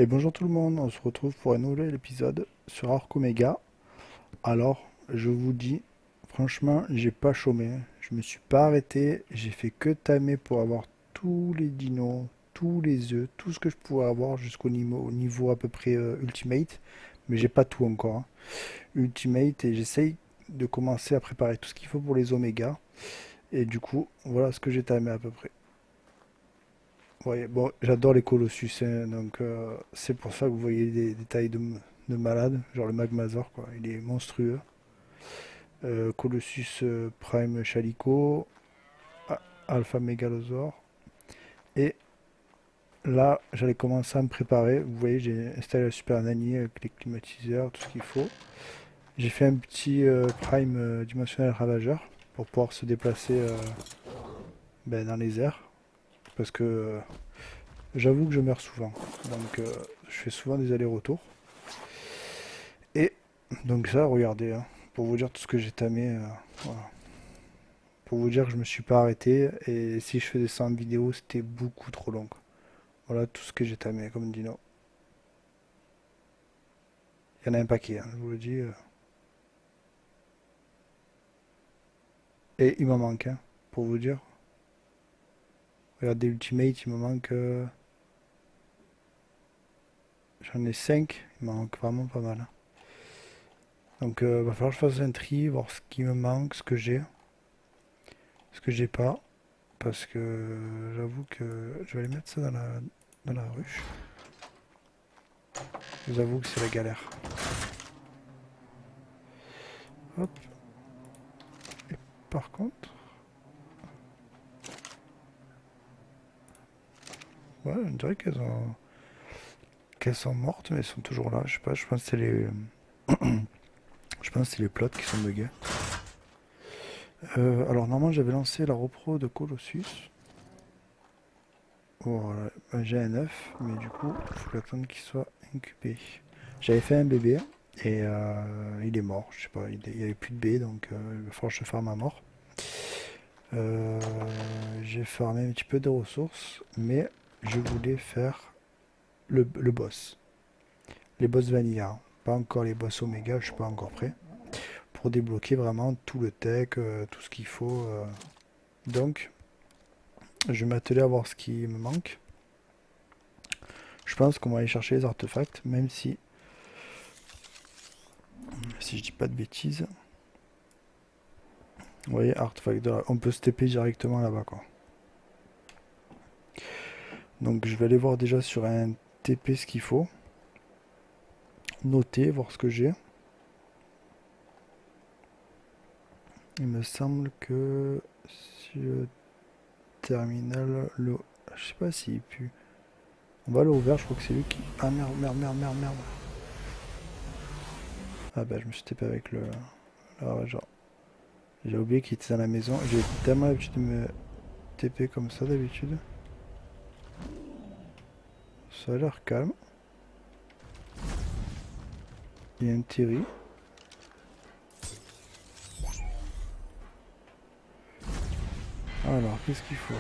Et bonjour tout le monde, on se retrouve pour un nouvel épisode sur Arc Omega. Alors, je vous dis, franchement, j'ai pas chômé, je me suis pas arrêté, j'ai fait que tamer pour avoir tous les dinos, tous les œufs, tout ce que je pouvais avoir jusqu'au niveau à peu près Ultimate, mais j'ai pas tout encore, hein. Ultimate, et j'essaye de commencer à préparer tout ce qu'il faut pour les Oméga, et du coup, voilà ce que j'ai tamé à peu près. Ouais, bon, j'adore les Colossus, hein, donc c'est pour ça que vous voyez des tailles de malade, genre le Magmazor, quoi, il est monstrueux. Colossus Prime Chalico, Alpha Megalosaur, et là, j'allais commencer à me préparer. Vous voyez, j'ai installé la Super Nani avec les climatiseurs, tout ce qu'il faut. J'ai fait un petit Prime dimensionnel Ravageur pour pouvoir se déplacer dans les airs, parce que j'avoue que je meurs souvent, donc je fais souvent des allers-retours. Et donc ça, regardez, hein, pour vous dire tout ce que j'ai tamé, voilà. Pour vous dire que je me suis pas arrêté, et si je faisais ça en vidéo, c'était beaucoup trop long, quoi. Voilà tout ce que j'ai tamé comme dino. Il y en a un paquet, hein, je vous le dis. Et il m'en manque, hein, pour vous dire. Regardez Ultimate, il me manque... j'en ai 5, il m'en manque vraiment pas mal, hein. Donc va falloir que je fasse un tri, voir ce qui me manque, ce que j'ai pas. Parce que j'avoue que je vais aller mettre ça dans la ruche. Je vous avoue que c'est la galère. Hop. Et par contre, ouais, on dirait qu'elles sont mortes, mais elles sont toujours là. Je sais pas, je pense que c'est les, je pense que c'est les plots qui sont buggés. Alors normalement j'avais lancé la repro de Colossus. Voilà, j'ai un œuf, mais du coup il faut attendre qu'il soit incubé. J'avais fait un bébé et il est mort. Je sais pas, il n'y avait plus de bébé, donc il va falloir que je farme à mort. Euh, j'ai farmé un petit peu de ressources, mais je voulais faire le boss. Les boss vanilla, hein. Pas encore les boss oméga, je suis pas encore prêt. Pour débloquer vraiment tout le tech, tout ce qu'il faut. Donc, je vais m'atteler à voir ce qui me manque. Je pense qu'on va aller chercher les artefacts, même si je dis pas de bêtises. Vous voyez, artefact on peut se TP directement là-bas, quoi. Donc, je vais aller voir déjà sur un TP ce qu'il faut. Noter, voir ce que j'ai. Il me semble que sur le terminal, je sais pas s'il pue. On va l'ouvrir, je crois que c'est lui qui... Ah merde, merde, merde, merde, merde. Ah bah je me suis tapé avec le... Alors, genre, j'ai oublié qu'il était dans la maison. J'ai tellement l'habitude de me TP comme ça d'habitude. Ça a l'air calme. Il y a une Terry. Alors, qu'est-ce qu'il faut?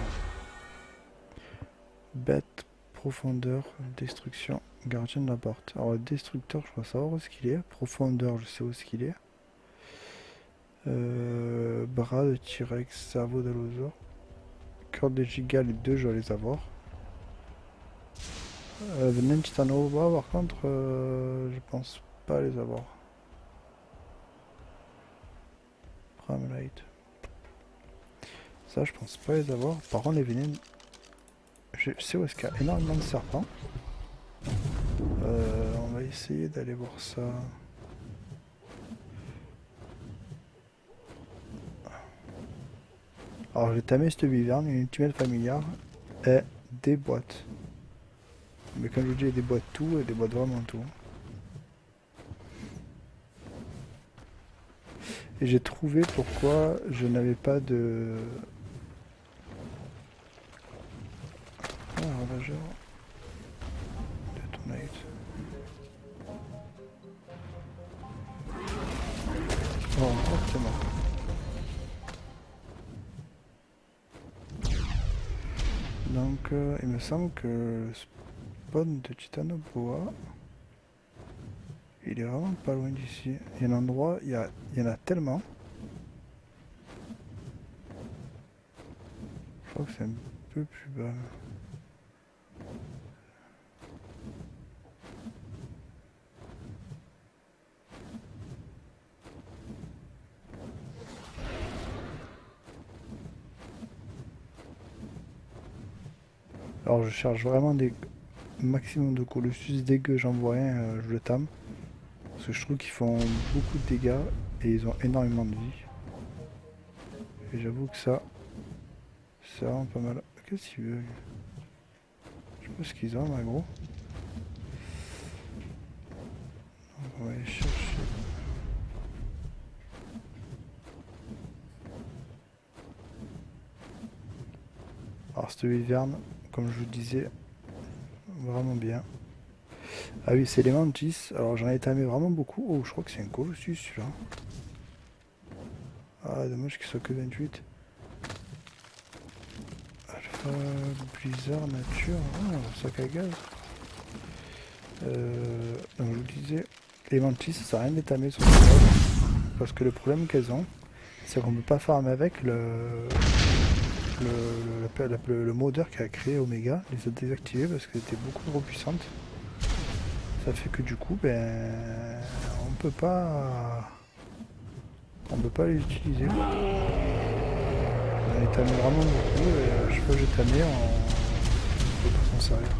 Bête, profondeur, destruction, gardien de la porte. Alors, le destructeur, je crois savoir où est-ce qu'il est. Profondeur, je sais où est-ce qu'il est. Bras de T-Rex, cerveau d'allosaure. Cœur de giga, les deux, je dois les avoir. Venin Titanova, par contre, je pense pas les avoir. Light. Ça, je pense pas les avoir. Par contre, les vénines, je sais où est-ce qu'il y a énormément de serpents. On va essayer d'aller voir ça. Alors, j'ai tamé cette biverne, une ultimate familière et des boîtes. Mais comme je vous dis, il y a des boîtes tout et des boîtes vraiment tout. Et j'ai trouvé pourquoi je n'avais pas de... Ah, ravageur. Detonate. Oh, c'est mort. Donc, il me semble que spawn de Titanoboa. Il est vraiment pas loin d'ici. Il y a un endroit, il y en a tellement. Je crois que c'est un peu plus bas. Alors je cherche vraiment des maximum de Colossus. Dès que j'en vois un, je le tame. Parce que je trouve qu'ils font beaucoup de dégâts et ils ont énormément de vie. Et j'avoue que ça, c'est vraiment pas mal. Qu'est-ce qu'il veut? Je sais pas ce qu'ils ont là gros. Donc, on va aller chercher. Alors cette wyvern, comme je vous disais, vraiment bien. Ah oui, c'est les mantis. Alors j'en ai tamé vraiment beaucoup. Oh, je crois que c'est un Colossus celui-là. Ah, dommage qu'il soit que 28. Alpha, Blizzard, Nature. Ah, sac à gaz. Donc je vous disais, les mantis, ça sert à rien de les tamer sur ce mode. Parce que le problème qu'elles ont, c'est qu'on ne peut pas farmer avec le modeur qui a créé Omega. Les a désactivés parce qu'elles étaient beaucoup trop puissantes. Ça fait que du coup, ben, on peut pas les utiliser. On les tamé vraiment beaucoup et je sais pas, j'ai tamé, on peut pas s'en servir.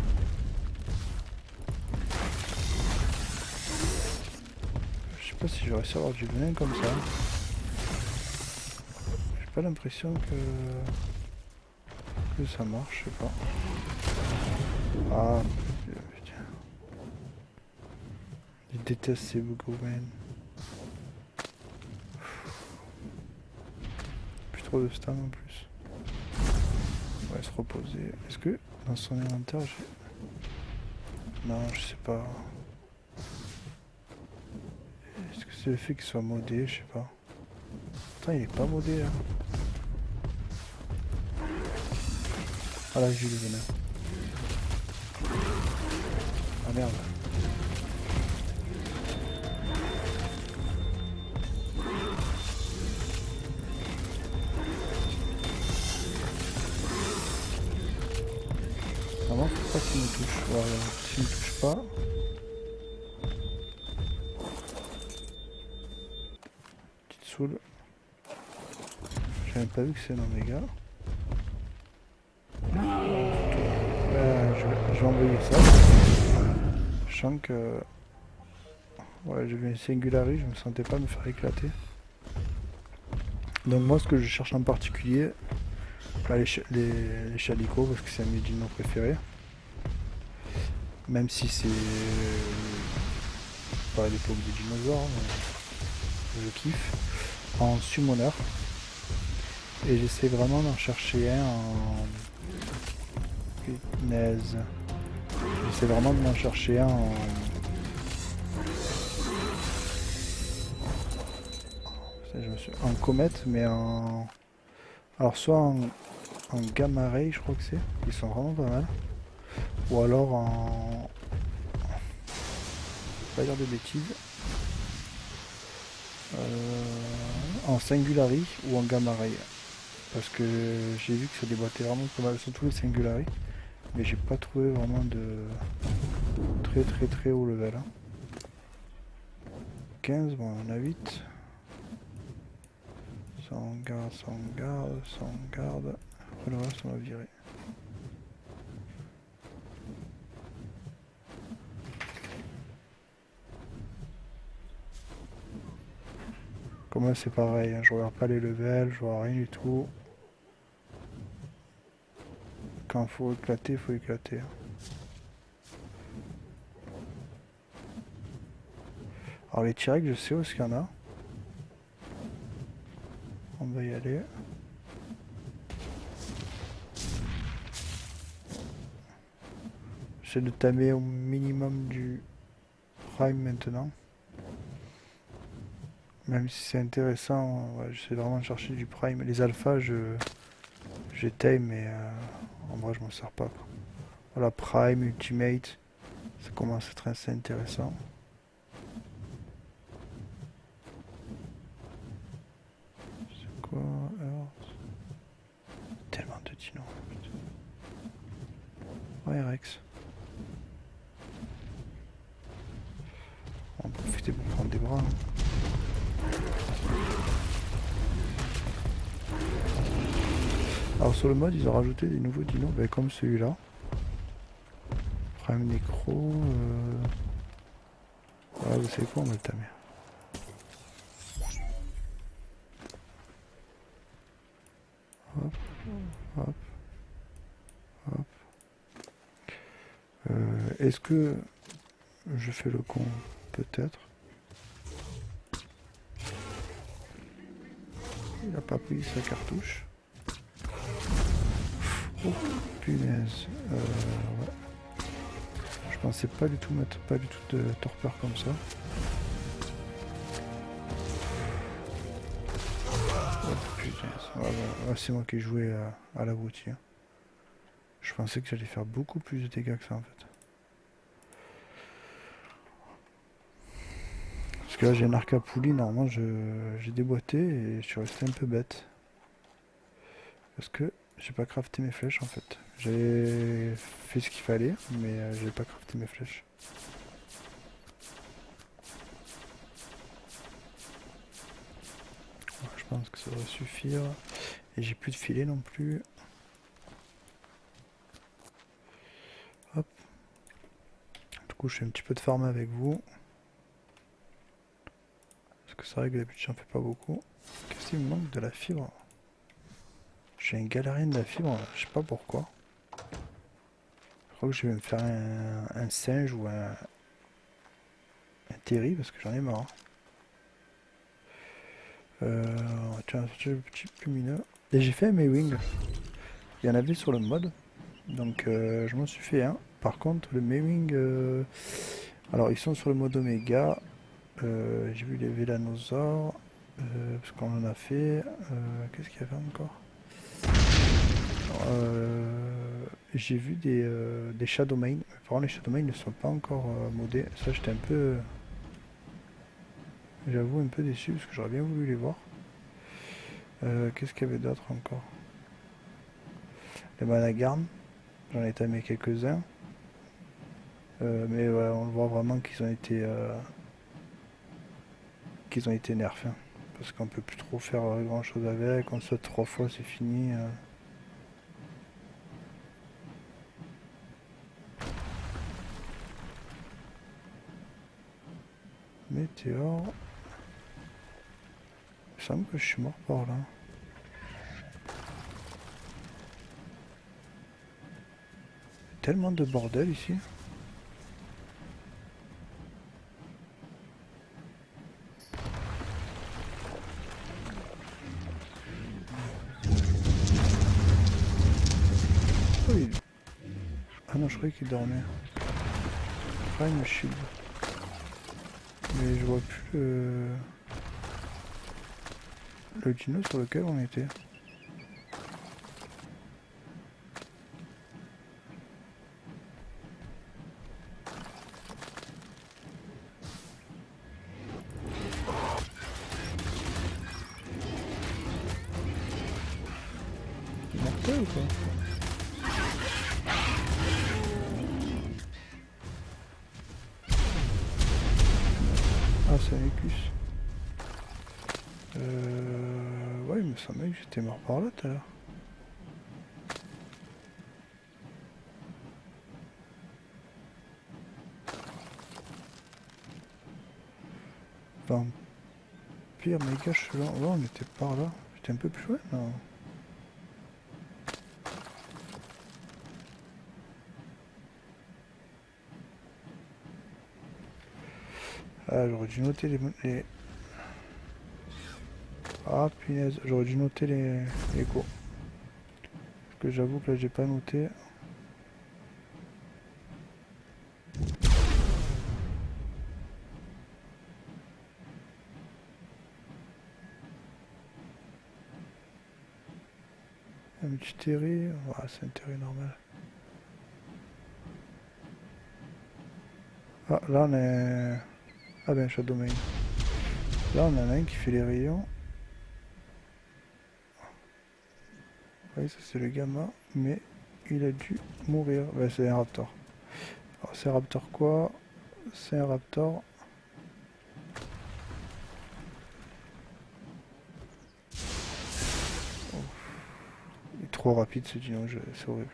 Je sais pas si je vais réussir à avoir du venin comme ça. J'ai pas l'impression que ça marche, je sais pas. Ah, putain. Je déteste ces Bogomen. Plus trop de stam en plus. On va se reposer. Est-ce que dans son inventaire j'ai... Non, je sais pas. Est-ce que c'est le fait qu'il soit modé? Je sais pas. Putain, il est pas modé là. Ah là, j'ai eu le venin. Ah merde. Vraiment, faut pas qu'il me touche. Voilà, s'il me touche pas. Petite soul. J'avais pas vu que c'est un Oméga. Je vais envoyer ça. Je sens que... Ouais, j'ai vu un Singulari, je me sentais pas me faire éclater. Donc moi, ce que je cherche en particulier, bah, les chalicots, parce que c'est un de mes dinos préférés. Même si c'est pas l'époque des dinosaures, mais je kiffe. En summoner. Et j'essaie vraiment d'en chercher un en... Punaise. J'essaie vraiment d'en chercher un en... En comète, mais en... Alors soit en gamma ray, je crois que c'est. Ils sont vraiment pas mal. Ou alors en... Pas dire de bêtises. En Singulari ou en Gamma Ray. Parce que j'ai vu que ça déboîtait vraiment pas mal, surtout les Singulari. Mais j'ai pas trouvé vraiment de très haut level. 15, bon on a 8. Ça on garde, ça on garde, ça on garde. Après le reste on va virer. Comme là c'est pareil, hein, je regarde pas les levels, je vois rien du tout. Quand faut éclater, faut éclater. Alors les T-Rex, je sais où est-ce qu'il y en a. On va y aller. J'essaie de tamer au minimum du prime maintenant. Même si c'est intéressant, ouais, j'essaie vraiment de chercher du prime. Les alphas, j'ai tame, mais en vrai, je m'en sers pas, quoi. Voilà, prime, ultimate. Ça commence à être assez intéressant. C'est quoi alors? Tellement de dinos. Ouais, Rex. On va en profiter pour prendre des bras. Alors sur le mode, ils ont rajouté des nouveaux dinos, ben, comme celui-là. Prime Necro. Voilà, vous savez quoi, on va le tamer. Hop, hop, hop. Est-ce que je fais le con? Peut-être. Il a pas pris sa cartouche. Oh punaise. Ouais. Je pensais pas du tout mettre pas du tout de torpeur comme ça. Oh punaise. Ouais, ouais, c'est moi qui ai joué à l'abruti. Hein. Je pensais que j'allais faire beaucoup plus de dégâts que ça en fait. Parce que là j'ai un arc à poulie, normalement j'ai déboîté et je suis resté un peu bête. Parce que j'ai pas crafté mes flèches en fait. J'ai fait ce qu'il fallait, mais j'ai pas crafté mes flèches. Ouais, je pense que ça va suffire. Et j'ai plus de filet non plus. Hop. Du coup je fais un petit peu de farm avec vous. Parce que c'est vrai que d'habitude j'en fais pas beaucoup. Qu'est-ce qu'il me manque de la fibre? J'ai un galérien de la fibre, je sais pas pourquoi. Je crois que je vais me faire un singe ou un terry parce que j'en ai marre. Tiens, un petit lumineux. Et j'ai fait un Maywing. Il y en avait sur le mode. Donc je m'en suis fait un. Par contre, le Maywing. Alors, ils sont sur le mode Omega. J'ai vu les Vélanosaures. Parce qu'on en a fait. Qu'est-ce qu'il y avait encore? J'ai vu des Shadowmane. Par contre, les Shadowmane ne sont pas encore modés. Ça, j'étais un peu. J'avoue, un peu déçu parce que j'aurais bien voulu les voir. Qu'est-ce qu'il y avait d'autre encore? Les Managarn. J'en ai tamé quelques-uns. Mais ouais, on le voit vraiment qu'ils ont été nerfs. Hein. Parce qu'on peut plus trop faire grand chose avec. On saute 3 fois, c'est fini. Météore. Il me semble que je suis mort par là. Tellement de bordel ici. Oh, ah non, je croyais qu'il dormait. Prime Shield. Mais je vois plus le dino sur lequel on était. Il est mortel ou quoi? Ah, c'est un écus. Ouais, il me semblait que j'étais mort par là tout à l'heure. Vampire méga chelan. Ouais, on était par là. J'étais un peu plus loin, non? Ah, j'aurais dû noter les... Ah, punaise, j'aurais dû noter les cours. Parce que j'avoue que là, j'ai pas noté. Un petit terri. Ouais, c'est un terri normal. Ah, là on est... Ah ben, Shadow Main. Là on en a un qui fait les rayons. Oui, ça c'est le gamma, mais il a dû mourir. Ouais, c'est un raptor. Alors c'est un raptor quoi? C'est un raptor. Il est trop rapide ce dino, c'est horrible.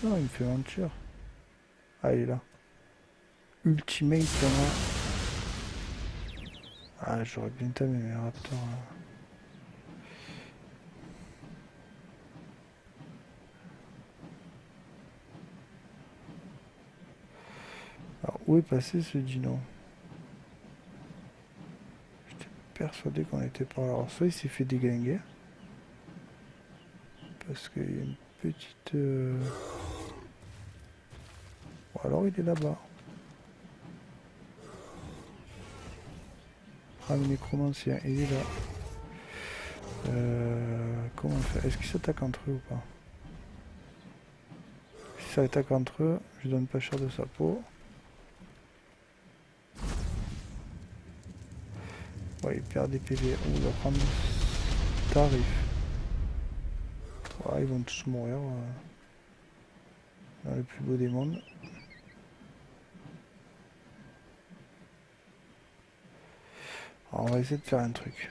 Non, il me fait mentir. Ah, il est là. Ultimate, là. Ah, j'aurais bien tamé mes raptors. Là. Alors, où est passé ce dino? J'étais persuadé qu'on était par là. Alors, soit il s'est fait déglinguer. Parce qu'il y a une petite... Ou alors il est là-bas. Ah, le nécromancien, il est là. Comment on fait? Est-ce qu'ils s'attaquent entre eux ou pas? Si ça attaque entre eux, je donne pas cher de sa peau. Ouais, il perd des PV. Oh, il va prendre tarif. Ouais, ils vont tous mourir dans le plus beau des mondes. Alors, on va essayer de faire un truc.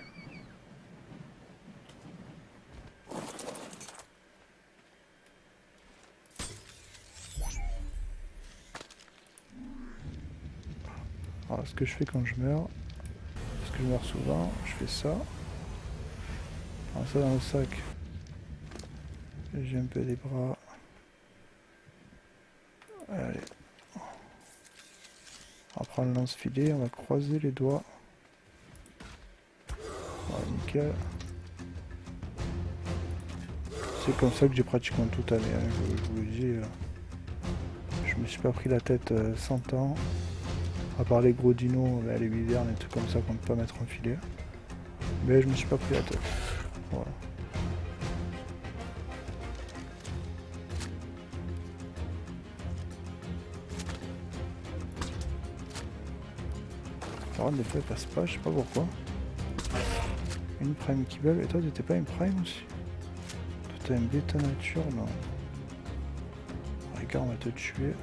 Alors, ce que je fais quand je meurs, parce que je meurs souvent, je fais ça. Alors, ça dans le sac. J'ai un peu les bras. Allez. On va prendre le lance-filet, on va croiser les doigts. Voilà, nickel. C'est comme ça que j'ai pratiquement tout allé, hein, je vous le dis. Je me suis pas pris la tête 100 ans. À part les gros dinos, les wyverns et trucs comme ça qu'on ne peut pas mettre en filet. Mais je me suis pas pris la tête. Voilà. Par contre, des fois, elle passe pas, je sais pas pourquoi. Une prime qui bug, et toi, t'étais pas une prime aussi? Toi, t'as une bêta nature, non? Regarde, on va te tuer.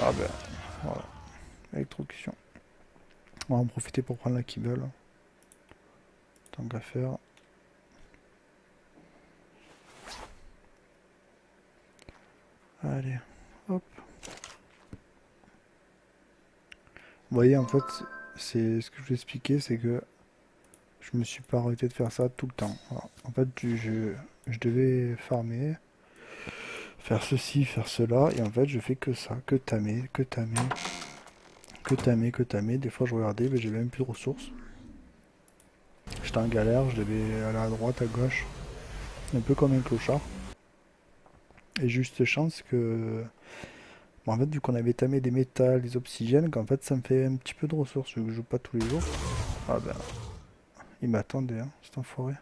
Ah ben, voilà. Électrocution. On va en profiter pour prendre la kibble. Tant qu'à faire. Allez, hop. Vous voyez, en fait, c'est ce que je vous expliquais, c'est que je me suis pas arrêté de faire ça tout le temps. Voilà. En fait, je devais farmer, faire ceci, faire cela, et en fait, je fais que ça, que tamer, que tamer, que tamer, que tamer. Des fois, je regardais, mais j'avais même plus de ressources. J'étais en galère, je devais aller à droite, à gauche, un peu comme un clochard. Et juste chance que... Bon, en fait, vu qu'on avait tamé des métals, des obsidiennes, qu'en fait, ça me fait un petit peu de ressources, vu que je joue pas tous les jours. Ah ben, il m'attendait, hein, cet enfoiré.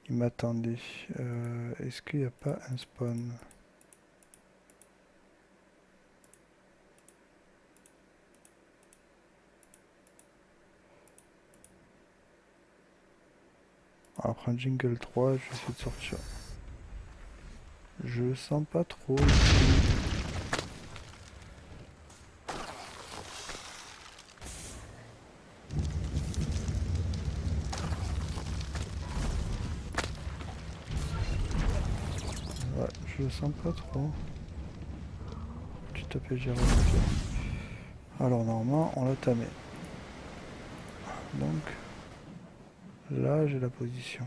Il m'attendait. Est-ce qu'il n'y a pas un spawn? On va prendre Jingle 3, je vais essayer de sortir. Je sens pas trop ici. Ouais, je le sens pas trop. Tu tapais Jérôme. Alors normalement, on l'a tamé. Donc, là, j'ai la position.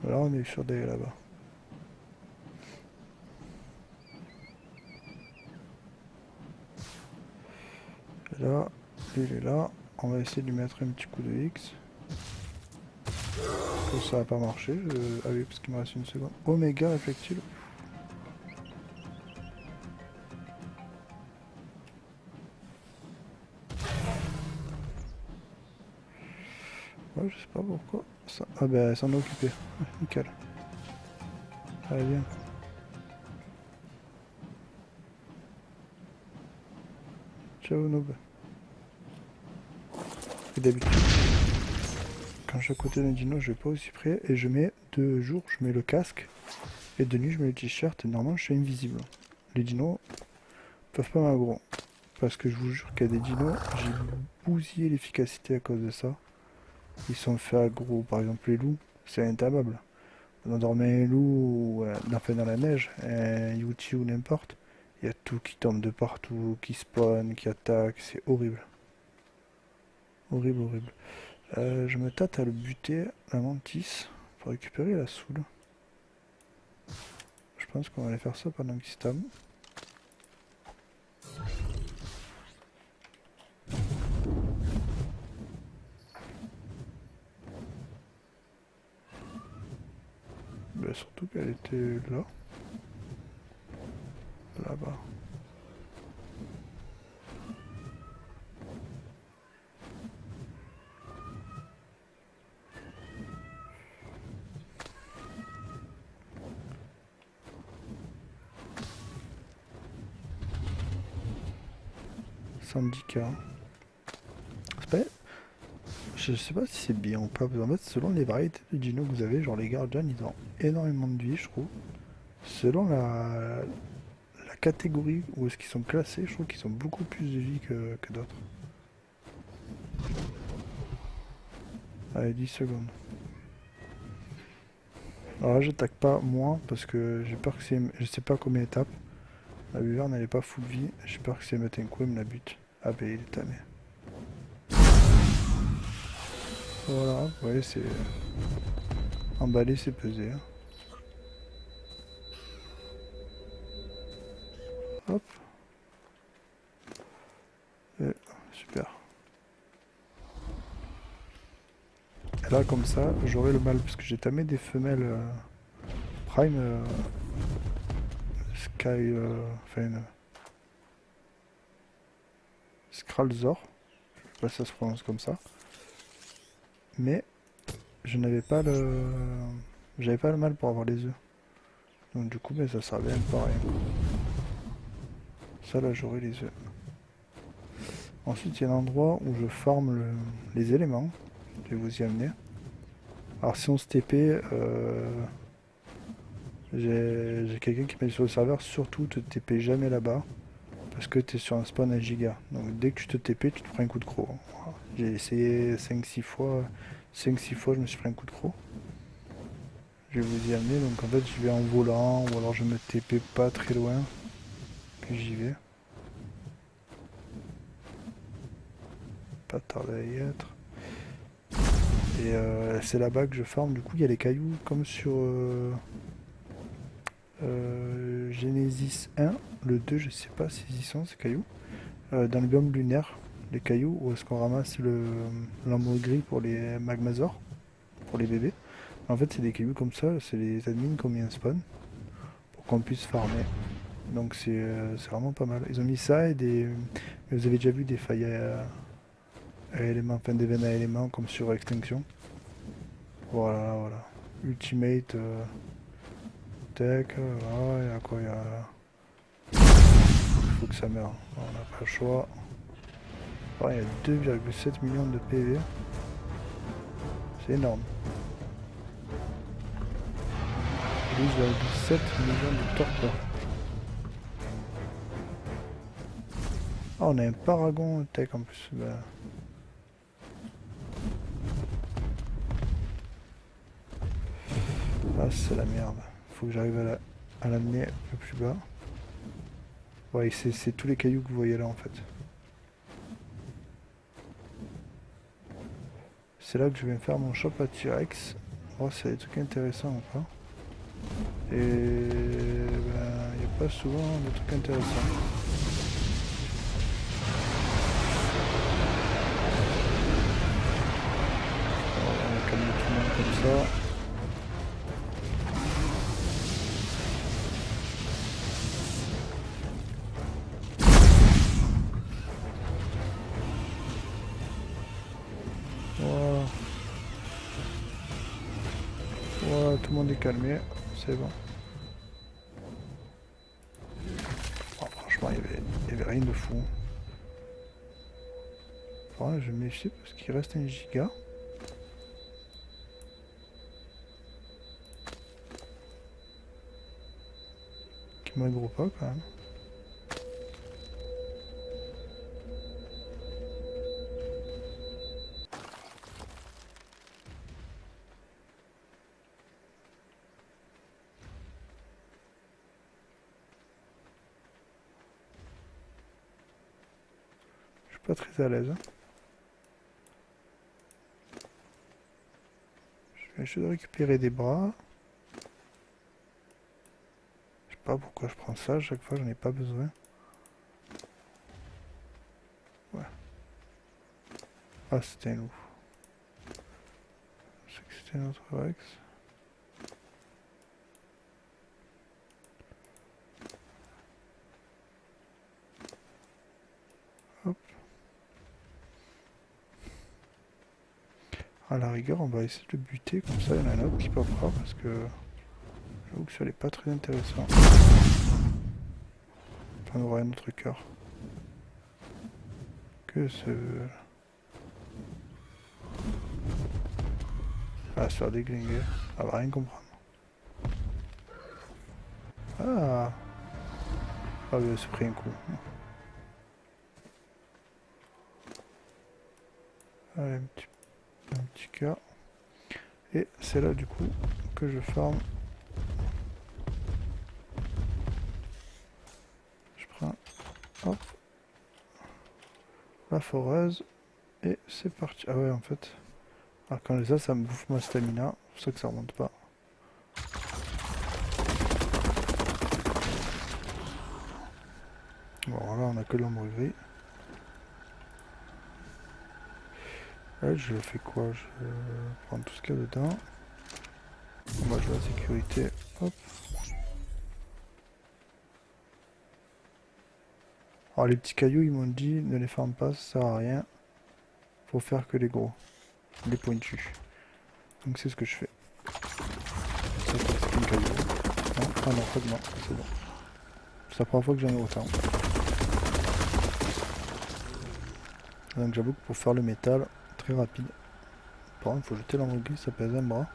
Là, on est sûr d'aller là-bas. Là, lui, il est là. On va essayer de lui mettre un petit coup de X. Que ça va pas marcher. Ah oui, parce qu'il me reste une seconde. Oméga, effectivement. Ouais, je sais pas pourquoi. Ça... Ah bah, s'en est occupé. Ouais, nickel. Allez, viens. Ciao, noob. Et d'habitude, quand je suis à côté d'un dino, je vais pas aussi près. Et je mets de jour, je mets le casque. Et de nuit, je mets le t-shirt. Et normalement, je suis invisible. Les dinos peuvent pas m'aggro. Parce que je vous jure qu'il y a des dinos, j'ai bousillé l'efficacité à cause de ça. Ils sont fait aggro. Par exemple, les loups, c'est intabable. On endormit un loup, enfin dans la neige, un Yuti ou n'importe. Il y a tout qui tombe de partout, qui spawn, qui attaque, c'est horrible. Horrible, horrible. Je me tâte à le buter, la mantis, pour récupérer la soule. Je pense qu'on va aller faire ça pendant qu'il stam. Bah, surtout qu'elle était là. Là-bas. Syndicat. C'est pas... Je sais pas si c'est bien ou pas, parce qu'en fait, selon les variétés de dinos que vous avez, genre les Guardians, ils ont énormément de vie, je trouve. Selon la catégorie où est-ce qu'ils sont classés, je trouve qu'ils ont beaucoup plus de vie que d'autres. Allez, 10 secondes. Alors là, j'attaque pas moi, parce que j'ai peur que c'est... Je sais pas combien d'étapes. La buverne, elle est pas full vie. J'ai peur que c'est mettre un coup et me la bute. Ah bah, il est tamé. Voilà, vous voyez, c'est... Emballer, c'est peser. Hein. Hop. Et, super. Et là, comme ça, j'aurai le mal, parce que j'ai tamé des femelles Prime Sky... Enfin, Skralzor. Je sais pas si ça se prononce comme ça. Mais je n'avais pas le... J'avais pas le mal pour avoir les œufs. Donc du coup, ben, ça servait même pas à rien. Ça, là, j'aurai les œufs. Ensuite, il y a un endroit où je forme les éléments. Je vais vous y amener. Alors, si on se TP, j'ai quelqu'un qui m'a dit sur le serveur, surtout te TP jamais là-bas. Parce que tu es sur un spawn à giga. Donc dès que tu te TP, tu te prends un coup de croc. Voilà. J'ai essayé 5-6 fois. 5-6 fois, je me suis pris un coup de croc. Je vais vous y amener. Donc en fait, je vais en volant. Ou alors je me TP pas très loin. Puis j'y vais. Pas tarder à y être. Et c'est là-bas que je farm. Du coup, il y a les cailloux comme sur Genesis 1. Le 2, je sais pas s'ils y sont ces cailloux. Dans le biome lunaire, les cailloux, où est-ce qu'on ramasse l'ambre gris pour les magmazors, pour les bébés. En fait, c'est des cailloux comme ça, c'est les admins qui ont mis un spawn pour qu'on puisse farmer. Donc c'est vraiment pas mal. Ils ont mis ça et des. Mais vous avez déjà vu des failles à éléments, enfin des veines à éléments comme sur Extinction. Voilà, voilà. Ultimate Tech, voilà, il y a quoi? Il faut que ça meure. On n'a pas le choix. Oh, il y a 2,7 millions de PV. C'est énorme. 12,7 millions de torpeurs. Ah, on a un paragon tech en plus. Bah. Ah, c'est la merde. Faut que j'arrive à l'amener un peu plus bas. Ouais, c'est tous les cailloux que vous voyez là en fait. C'est là que je vais me faire mon shop à T-Rex. Voir s'il y a des trucs intéressants ou pas. Et ben, il n'y a pas souvent de trucs intéressants. Alors, on va calmer tout le monde comme ça. Voilà. calmé, c'est bon. Oh, franchement, il y avait rien de fou. Bon, je me méfie parce qu'il reste un giga. Qui m'aggro pas quand même. Je suis pas très à l'aise. Je vais essayer de récupérer des bras. Je sais pas pourquoi je prends ça, à chaque fois j'en ai pas besoin. Ouais. Ah, c'était un loup. Je sais que c'était notre Rex. Hop. À la rigueur, on va essayer de le buter, comme ça il y en a un autre qui popera parce que j'avoue que ça n'est pas très intéressant. Enfin, on aura un autre cœur. Que ce... Ah, se faire déglinguer. Elle va rien comprendre. Ah. Ah oui, elle s'est pris un coup. Allez, un petit cœur. Et c'est là du coup que je farme. Je prends, hop, la foreuse. Et c'est parti. Ah ouais, en fait. Alors quand j'ai ça, ça me bouffe ma stamina. C'est pour ça que ça remonte pas. Bon, là on a que l'ombre gris. Là, je fais quoi? Je prends tout ce qu'il y a dedans. Moi, je vais à la sécurité. Hop. Alors, les petits cailloux, ils m'ont dit ne les farme pas, ça sert à rien. Faut faire que les gros, les pointus. Donc, c'est ce que je fais. Ça, c'est une caillou. Non, ah non, pas de moi, c'est bon. C'est la première fois que j'en ai autant. Donc, j'avoue que pour faire le métal, très rapide. Par contre, il faut jeter l'ombre gris, ça pèse un bras.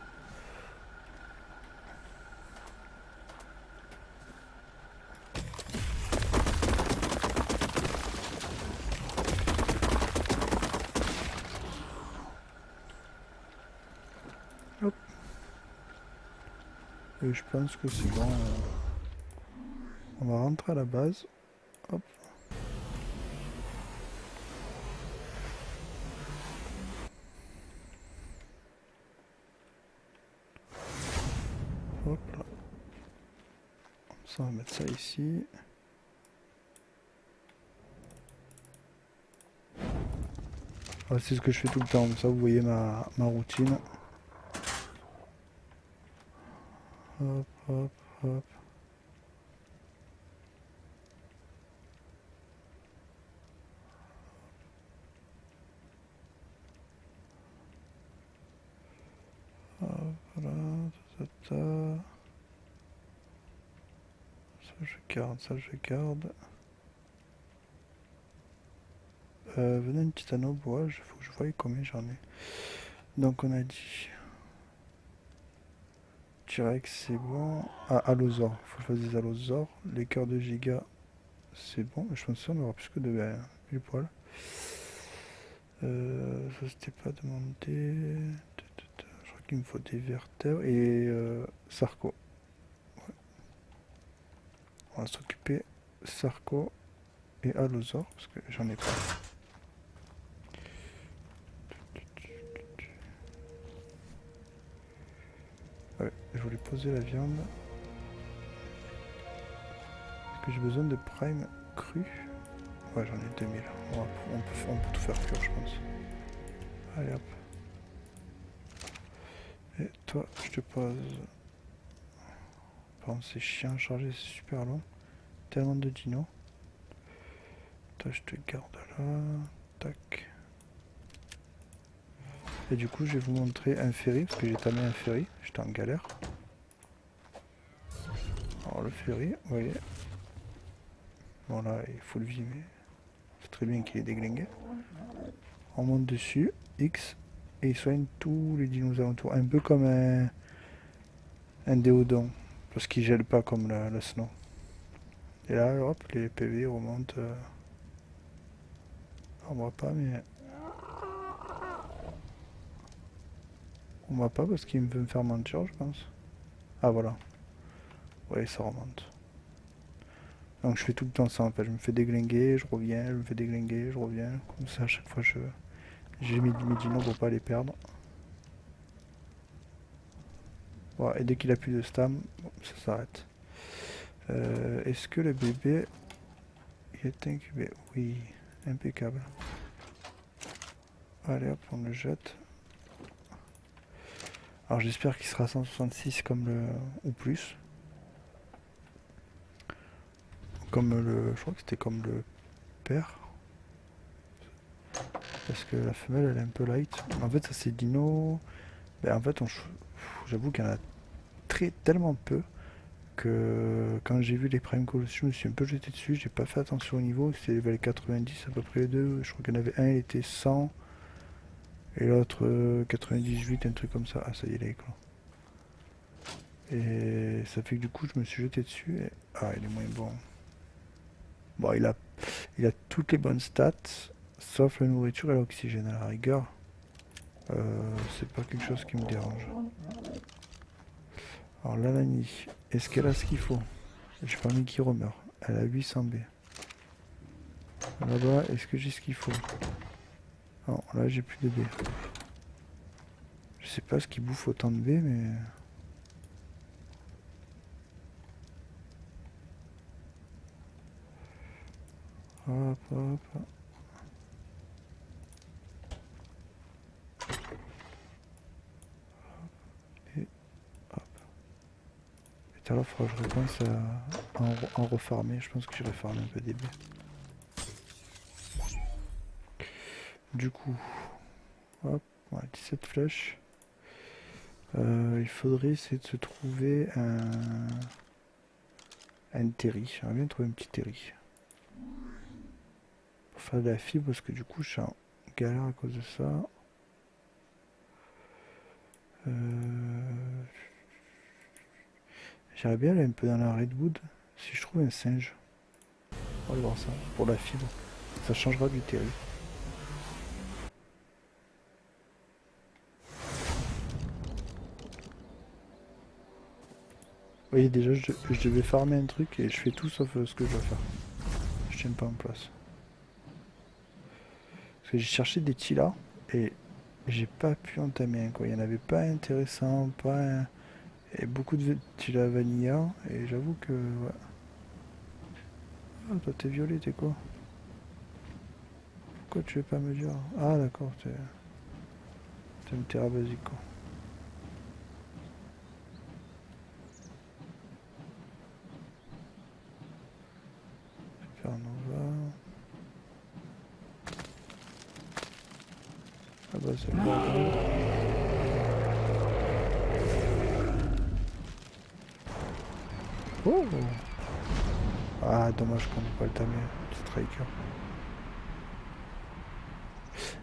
Hop. Et je pense que c'est bon. On va rentrer à la base. Hop. Hop là. Ça, on va mettre ça ici. Ah, c'est ce que je fais tout le temps. Comme ça, vous voyez ma routine. Hop, hop, hop. Hop, voilà. Ta, ta, ta. Ça, je garde, ça, je garde. Venez une petite anneau bois, il faut que je voie combien j'en ai. Donc on a dit T-Rex c'est bon. Ah, Allosaure, faut que je fasse des Allosaures. Les cœurs de giga c'est bon. Je pense qu'on aura plus que de pile poil. Ça c'était pas demandé. Je crois qu'il me faut des vertèbres et Sarco. Ouais. On va s'occuper Sarco et Allosaure parce que j'en ai pas. Ouais, je voulais poser la viande. Est-ce que j'ai besoin de prime cru? Ouais, j'en ai 2000. On peut tout faire cuire, je pense. Allez hop. Et toi, je te pose. Par contre, c'est chiant à charger, c'est super long. Tellement de dinos. Toi, je te garde là. Tac. Et du coup, je vais vous montrer un ferry, parce que j'ai tamé un ferry. J'étais en galère. le ferry, vous voyez. Bon là, il faut le vimer. C'est très bien qu'il est déglingué. On monte dessus, X, et il soigne tous les dinosaures autour. Un peu comme un déodon, parce qu'il gèle pas comme la snow. Et là, hop, les PV remontent. On voit pas, mais... On voit pas parce qu'il veut me faire mentir, je pense. Ah, voilà. Oui, ça remonte. Donc je fais tout le temps ça en fait. Je me fais déglinguer, je reviens, je me fais déglinguer, je reviens. Comme ça, à chaque fois, j'ai mis mes dinos pour pas les perdre. Voilà, et dès qu'il a plus de stam, ça s'arrête. Est-ce que le bébé il est incubé? Oui, impeccable. Allez hop, on le jette. Alors j'espère qu'il sera 166 comme le... ou plus. Comme le... Je crois que c'était comme le père. Parce que la femelle elle est un peu light. En fait ça c'est dino... Ben, en fait j'avoue qu'il y en a tellement peu que quand j'ai vu les Prime Colossus, je me suis un peu jeté dessus, j'ai pas fait attention au niveau, c'était level 90 à peu près les deux, je crois qu'il y en avait un, il était 100, et l'autre 98, un truc comme ça. Ah ça y est, il est éclos. Et ça fait que du coup je me suis jeté dessus, et... Ah il est moins bon. Bon il a toutes les bonnes stats, sauf la nourriture et l'oxygène à la rigueur. C'est pas quelque chose qui me dérange. Alors l'Anani, est-ce qu'elle a ce qu'il faut? J'ai pas mis qui remeurt. Elle a 800 B. Là-bas, est-ce que j'ai ce qu'il faut? Non, là j'ai plus de B. Je sais pas ce qui bouffe autant de B, mais... Hop, hop, hop. Et hop. Et tout à l'heure, il faudra que je repense à en refarmer. Je pense que j'irai farmer un peu des B. Du coup, hop, ouais, 17 flèches. Il faudrait essayer de se trouver un terri. J'aimerais bien trouver un petit terri. Pour faire de la fibre, parce que du coup, je suis en galère à cause de ça. J'aimerais bien aller un peu dans la redwood. Si je trouve un singe. On va aller voir ça. Pour la fibre. Ça changera du terri. Vous voyez déjà je devais farmer un truc et je fais tout sauf ce que je dois faire. Je tiens pas en place. Parce que j'ai cherché des Tila et j'ai pas pu entamer un quoi. Il n'y en avait pas intéressant, pas un... Et beaucoup de Tila Vanilla et j'avoue que... Ouais. Ah toi t'es violet, t'es quoi? Pourquoi tu veux pas me dire? Ah d'accord, t'es une terra basique quoi. Supernova. Ah bah c'est pas grave. Oh! Ah dommage qu'on n'ait pas le tamé, striker.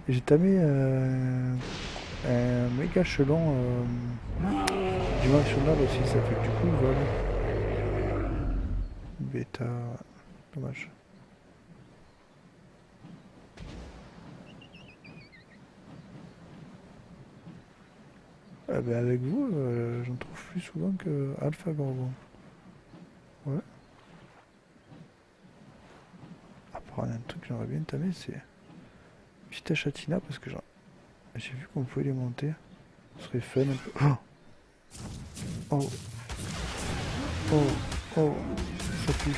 Et j'ai tamé un méga chelon dimensionnel aussi, ça fait que du coup il vole. Bêta, dommage. Ah ben avec vous, j'en trouve plus souvent que Alpha Gorgon. Ouais. Après, un truc que j'aimerais bien tamer, c'est Petite Chatina, parce que j'ai vu qu'on pouvait les monter. Ce serait fun un peu. Oh! Oh! Oh! Oh! Ça pue.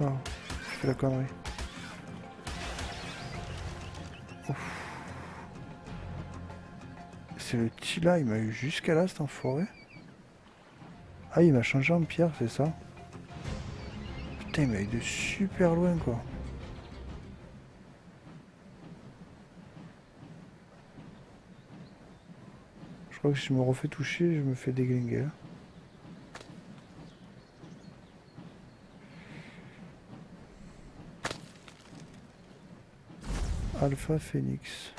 Oh! Je fais la connerie. Ouf. C'est le Tila, il m'a eu jusqu'à là, cet enfoiré. Ah, il m'a changé en pierre, c'est ça? Putain, il m'a eu de super loin, quoi. Je crois que si je me refais toucher, je me fais déglinguer. Alpha Phoenix.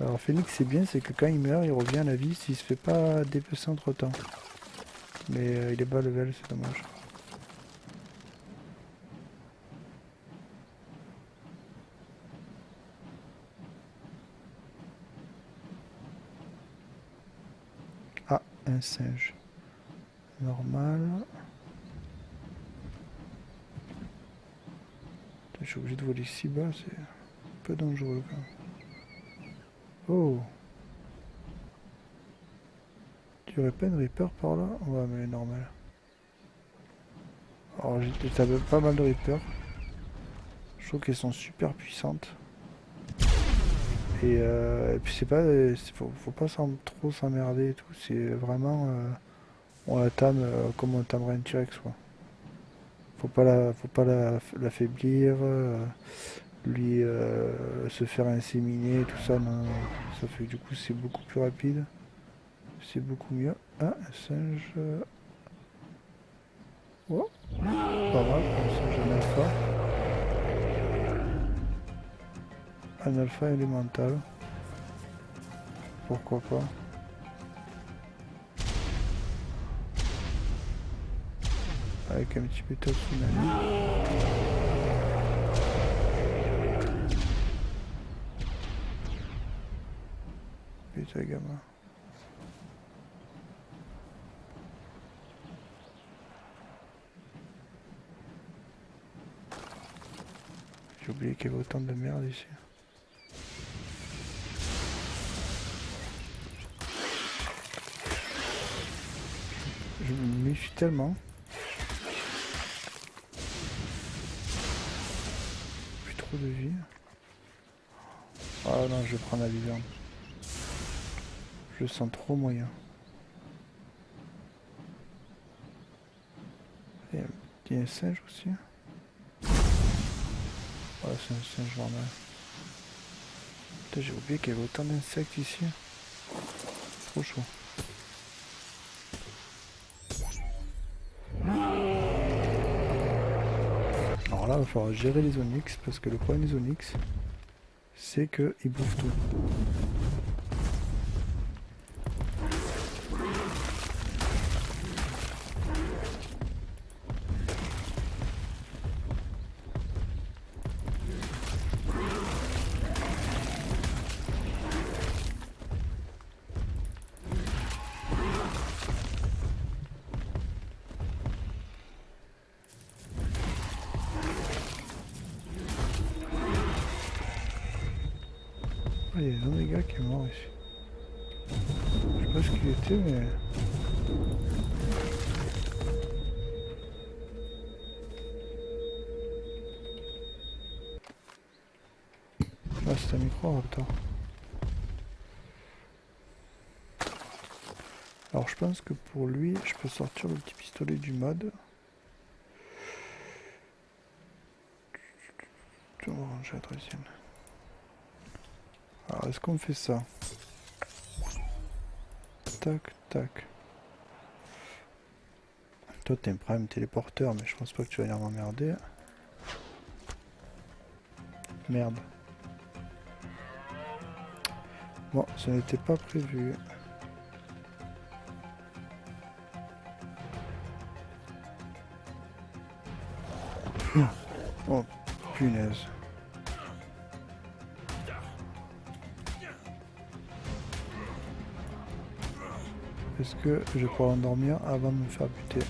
Alors Phoenix c'est bien, c'est que quand il meurt, il revient à la vie s'il se fait pas dépecer entre temps. Mais il est bas level, c'est dommage. Ah, un singe. Normal. Putain, je suis obligé de voler si bas, c'est un peu dangereux quand même. Oh, tu aurais pas une Reaper par là? Ouais, mais normal. Alors t'as pas mal de Reaper. Je trouve qu'elles sont super puissantes. Et puis c'est pas, faut pas trop s'emmerder et tout. C'est vraiment, on la tame comme on tamerait un T-Rex quoi. Faut pas l'affaiblir, lui se faire inséminer, tout ça. Non, non. Ça fait du coup c'est beaucoup plus rapide, c'est beaucoup mieux. Ah, un singe. Oh, pas mal, un singe en alpha. Un alpha élémental. Pourquoi pas. Avec un petit peu de tsunami. Putain, gamin. J'ai oublié qu'il y avait autant de merde ici. Je me méfie tellement. Plus trop de vie. Ah non, je vais prendre la viverne. Je le sens trop moyen. Il y a un singe aussi. Ouais, c'est un singe normal. Putain, j'ai oublié qu'il y avait autant d'insectes ici. Trop chaud. Alors là, il va falloir gérer les onyx parce que le problème des onyx, c'est qu'ils bouffent tout. Ah, il y a un Oméga qui est mort ici. Je sais pas ce qu'il était, mais... Ah, c'est un micro-raptor. Alors je pense que pour lui, je peux sortir le petit pistolet du mode. Je vais ranger la deuxième. Alors est-ce qu'on fait ça? Tac, tac. Toi t'es un prime téléporteur, mais je pense pas que tu vas venir m'emmerder. Merde. Bon, ça n'était pas prévu. Oh, punaise. Est-ce que je vais pouvoir endormir avant de me faire buter?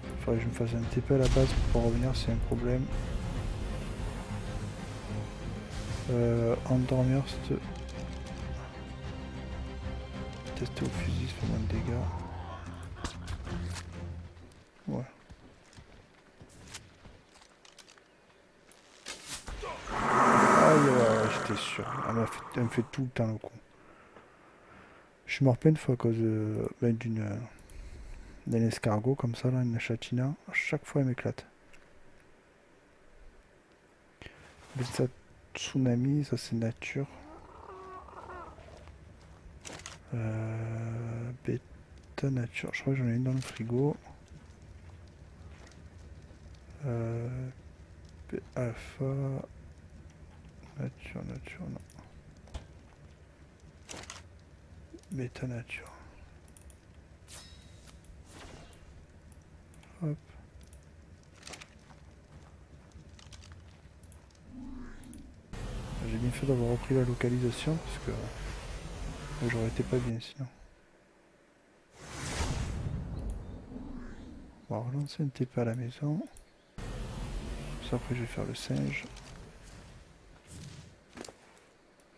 Il faudrait que je me fasse un TP à la base pour pouvoir revenir s'il y a un problème. Endormir, c'est... Tester au fusil, ça fait moins de dégâts. Ouais. Aïe, ouais, j'étais sûr. Elle me fait tout le temps le coup. Je suis mort plein de fois à cause d'un escargot comme ça, là, une chatina. À chaque fois, elle m'éclate. Mais ça, tsunami, ça c'est nature. Bêta nature, je crois que j'en ai une dans le frigo. Alpha, nature, non. Bêta nature. Hop. J'ai bien fait d'avoir repris la localisation parce que j'aurais été pas bien sinon. On va relancer un TP à la maison. Ça, après je vais faire le singe.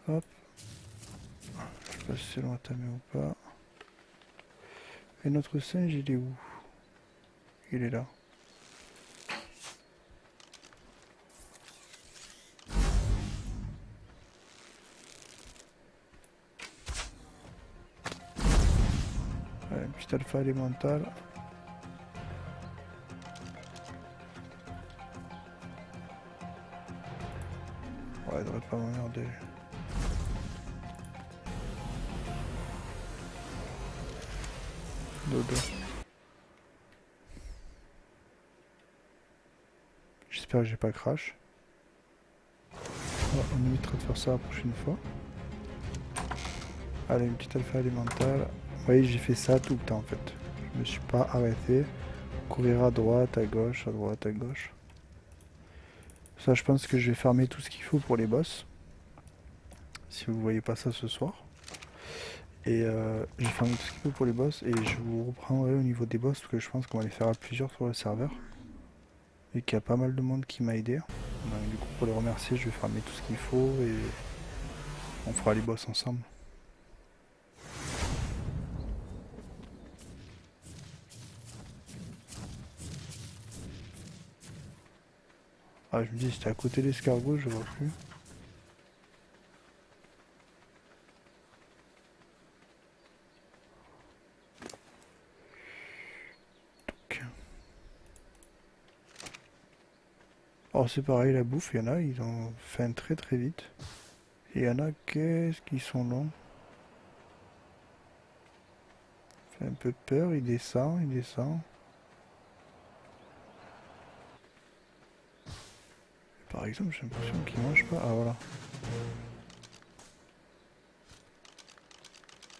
Hop. Je sais pas si c'est loin tamé ou pas. Et notre singe il est où? Il est là. Ouais, un petit alpha élémental. Ouais, il devrait pas m'emmerder. Dodo. J'espère que j'ai pas crash. On évitera de faire ça la prochaine fois. Allez, une petite alpha élémentale. Vous voyez, j'ai fait ça tout le temps en fait. Je me suis pas arrêté. Courir à droite, à gauche, à droite, à gauche. Ça, je pense que je vais farmer tout ce qu'il faut pour les boss. Si vous voyez pas ça ce soir. Et j'ai farmé tout ce qu'il faut pour les boss. Et je vous reprendrai au niveau des boss parce que je pense qu'on va les faire à plusieurs sur le serveur. Et qu'il y a pas mal de monde qui m'a aidé. Donc, du coup, pour les remercier, je vais farmer tout ce qu'il faut et on fera les boss ensemble. Ah, je me dis, c'était à côté de l'escargot, je vois plus. Donc. Oh, c'est pareil, la bouffe, il y en a, ils ont faim très très vite. Et il y en a, qu'est-ce qu'ils sont longs. Fait un peu peur, il descend, il descend. Par exemple, j'ai l'impression qu'il mange pas. Ah, voilà.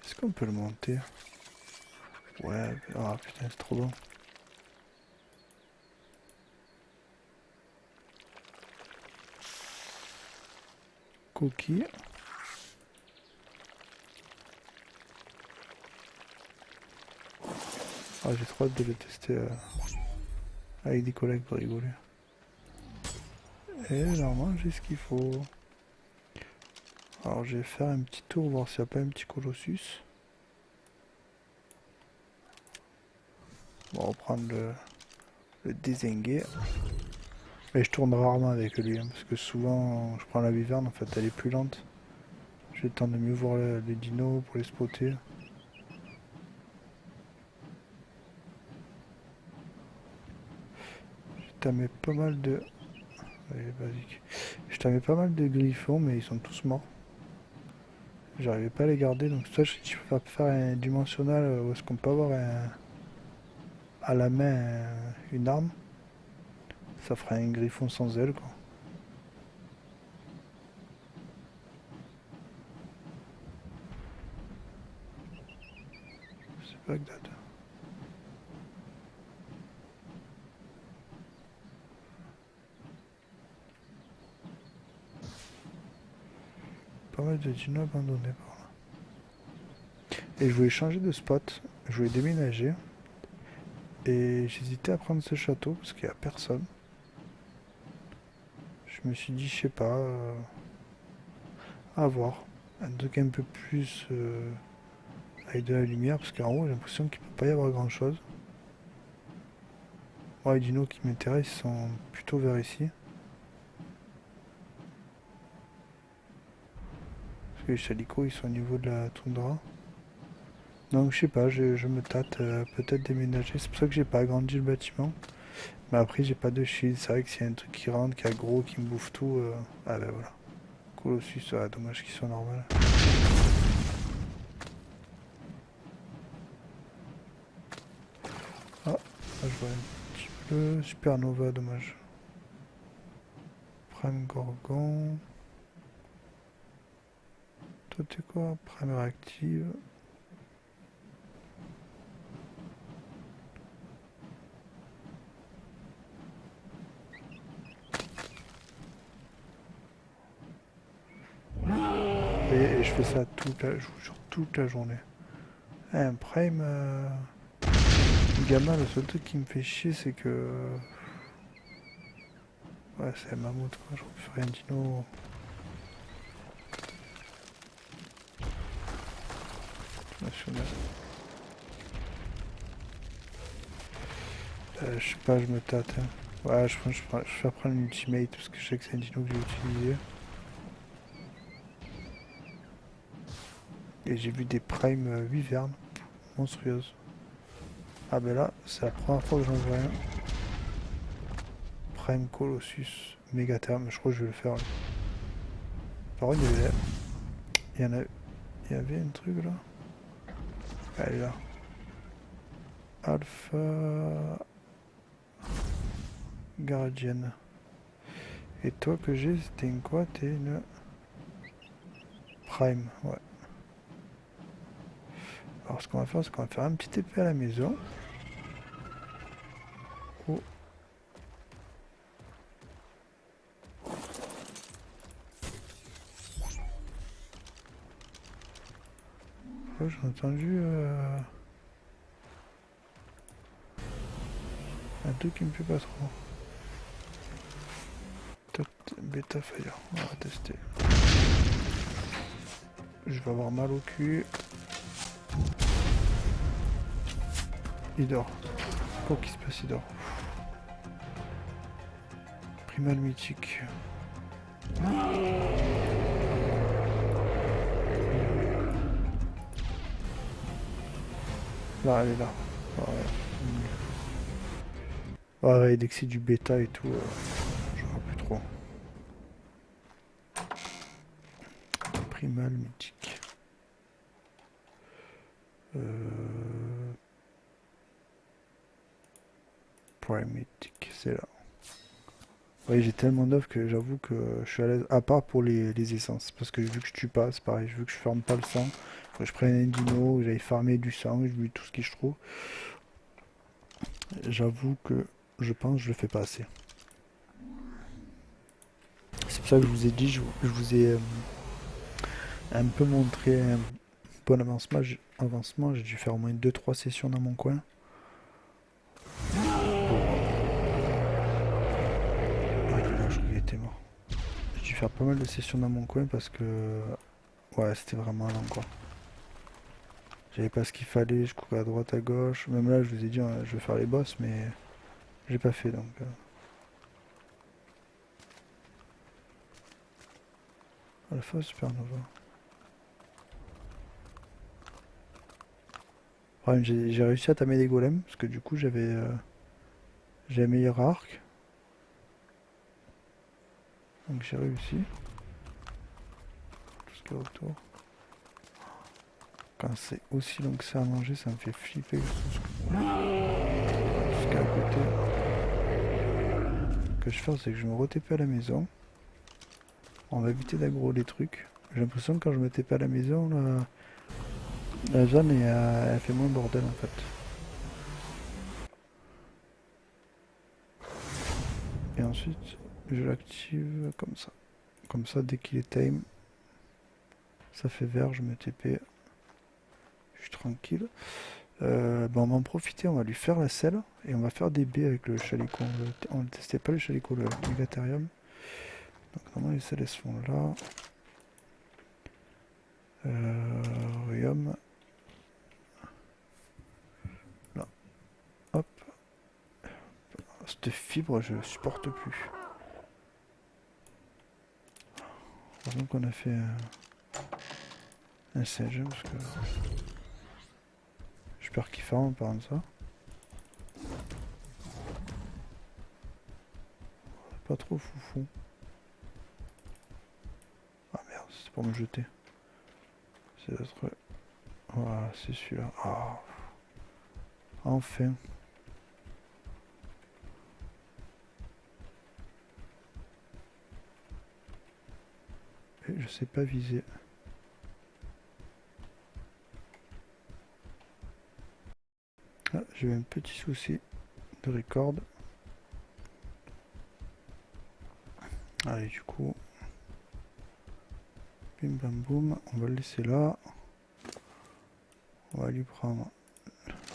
Est-ce qu'on peut le monter? Ouais, ah putain, c'est trop bon. Coquille. Ah, j'ai trop hâte de le tester avec des collègues pour rigoler. Et normalement, j'ai ce qu'il faut. Alors, je vais faire un petit tour, voir s'il n'y a pas un petit colossus. On va reprendre le dézinguer. Mais je tourne rarement avec lui, hein, parce que souvent, je prends la viverne, en fait, elle est plus lente. J'ai le temps de mieux voir les dinos pour les spotter. J'ai tamé pas mal de... Allez, basique. Je tamé pas mal de griffons, mais ils sont tous morts. J'arrivais pas à les garder, donc soit je peux faire un dimensionnel où est-ce qu'on peut avoir à la main une arme. Ça fera un griffon sans aile, quoi. C'est Bagdad. Pas mal de dinos abandonnés par là. Et je voulais changer de spot. Je voulais déménager. Et j'hésitais à prendre ce château parce qu'il n'y a personne. Je me suis dit, je sais pas, à voir. Un truc un peu plus avec de la lumière parce qu'en haut j'ai l'impression qu'il peut pas y avoir grand chose. Moi, les dinos qui m'intéressent sont plutôt vers ici. Parce que les chalicots ils sont au niveau de la toundra. Donc je sais pas, je me tâte peut-être déménager. C'est pour ça que j'ai pas agrandi le bâtiment. Mais après j'ai pas de shield. C'est vrai que s'il y a un truc qui rentre, qui est gros, qui me bouffe tout. Ah ben voilà. Colossus, dommage qu'il soit normal. je vois un petit peu. Supernova, dommage. Prime Gorgon. Toi t'es quoi? Prime réactive. Et je fais ça je vous jure, toute la journée. Un Prime Gamma, le seul truc qui me fait chier c'est que... Ouais, c'est un mammouth quoi, j'aurais pu faire un dino national. Je sais pas, je me tâte, hein. Ouais, je vais prendre l'ultimate parce que je sais que c'est un dino que j'ai utilisé. Et j'ai vu des Prime Wyvern monstrueuses. Ah ben là, c'est la première fois que j'en vois un. Prime Colossus Megaterm, je crois que je vais le faire. Lui. Par contre, il y en a, il y avait un truc là. Elle est là. Alpha Guardian. Et toi que j'ai, c'était une quoi? T'es une Prime, ouais. Alors ce qu'on va faire, c'est qu'on va faire un petit épée à la maison. Oh, oh, j'ai entendu un truc qui me plaît pas trop. Beta Fire, on va tester. Je vais avoir mal au cul. Il dort. Quoi qu'il se passe, il dort. Primal mythique. Là, elle est là. Ouais, ouais, dès que c'est du bêta et tout, je vois plus trop. Primal mythique. Prime mythique, c'est là. Oui, j'ai tellement d'offres que j'avoue que je suis à l'aise. À part pour les essences. Parce que vu que je tue pas, c'est pareil. Vu que je farme pas le sang, faut que je prenne un dino, j'aille farmer du sang, je bute tout ce que je trouve. J'avoue que je pense que je le fais pas assez. C'est pour ça que je vous ai dit, je vous ai un peu montré un bon avancement. J'ai dû faire au moins deux trois sessions dans mon coin. Ah, là, je crois qu'il était mort. J'ai dû faire pas mal de sessions dans mon coin parce que... Ouais, c'était vraiment lent quoi. J'avais pas ce qu'il fallait, je courais à droite, à gauche. Même là, je vous ai dit, je vais faire les boss, mais j'ai pas fait donc. Alpha Supernova. Ouais, j'ai réussi à tamer des golems parce que du coup, j'ai un meilleur arc. Donc j'ai réussi. Tout ce qu'il y a autour. Quand c'est aussi long que ça à manger, ça me fait flipper. Tout ce qu'il y a à côté. Ce que je fais, c'est que je me re-TP à la maison. On va éviter d'aggro les trucs. J'ai l'impression que quand je me TP à la maison, la zone elle fait moins bordel en fait. Et ensuite, je l'active comme ça. Comme ça, dès qu'il est time, ça fait vert, je me TP. Je suis tranquille. On va en profiter, on va lui faire la selle et on va faire des baies avec le chalicot. On ne testait pas le chalicot, le mégatherium. Donc normalement les selles elles sont là. Rium. Là. Hop. Cette fibre, je supporte plus. Heureusement qu'on a fait un singe parce que j'espère qu'il farme en parlant de ça. Pas trop foufou. Ah merde, c'est pour me jeter. C'est l'autre. Voilà, c'est celui-là. Ah. Enfin. je sais pas viser. Ah, j'ai eu un petit souci de record. Allez, du coup, bim bam boum, on va le laisser là. On va lui prendre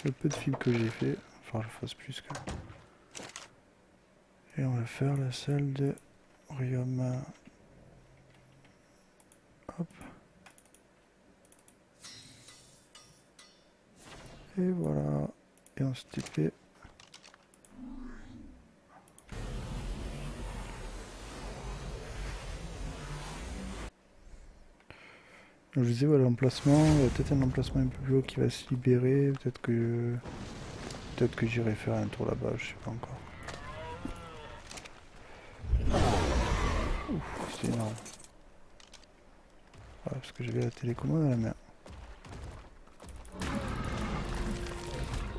le peu de fibres que j'ai fait. Enfin, je fasse plus que. Et on va faire la salle de Ryoma. Hop. Et voilà. Et on se TP. Je disais, voilà l'emplacement. Il y a peut-être un emplacement un peu plus haut qui va se libérer. Peut-être que j'irai faire un tour là-bas, je sais pas encore. Ouf, c'est énorme. Voilà, parce que j'avais la télécommande à la main.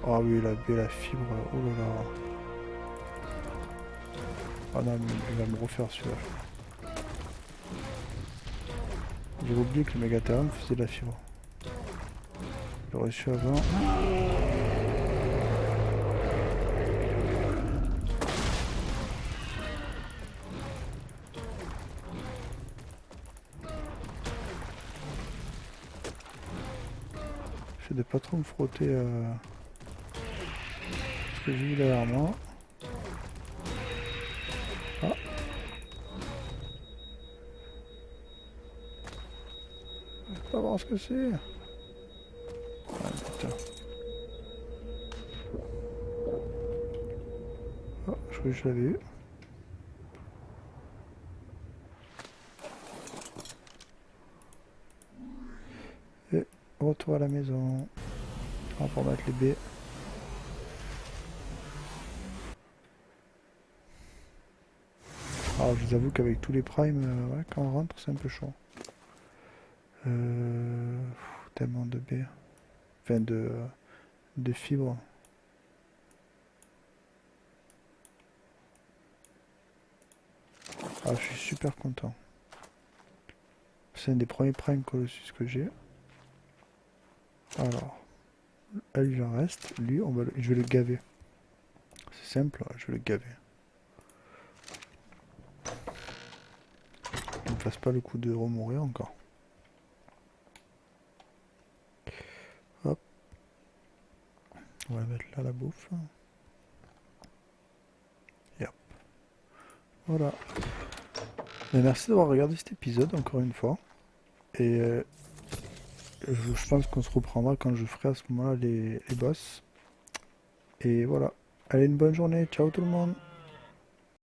Ah oui, la baie, la fibre, oh là là. Ah non, mais il va me refaire celui-là. J'ai oublié que le Megatherium faisait de la fibre. J'ai reçu avant. J'essaie de pas trop me frotter ce que j'ai vu derrière moi. Ah, je peux pas voir ce que c'est. Ah putain. Ah, je croyais que je l'avais eu. Et retour à la maison. On va mettre les baies. Alors je vous avoue qu'avec tous les primes, ouais, quand on rentre, c'est un peu chaud. Tellement de baies. Enfin de fibres. Ah, je suis super content. C'est un des premiers Prime Colossus que j'ai. Alors, là, il en reste. Lui, je vais le gaver. C'est simple, je vais le gaver. Il ne me fasse pas le coup de remourir encore. Hop. On va mettre là la bouffe. Et hop. Voilà. Et merci d'avoir regardé cet épisode encore une fois. Et je pense qu'on se reprendra quand je ferai à ce moment-là les boss. Et voilà. Allez, une bonne journée. Ciao tout le monde.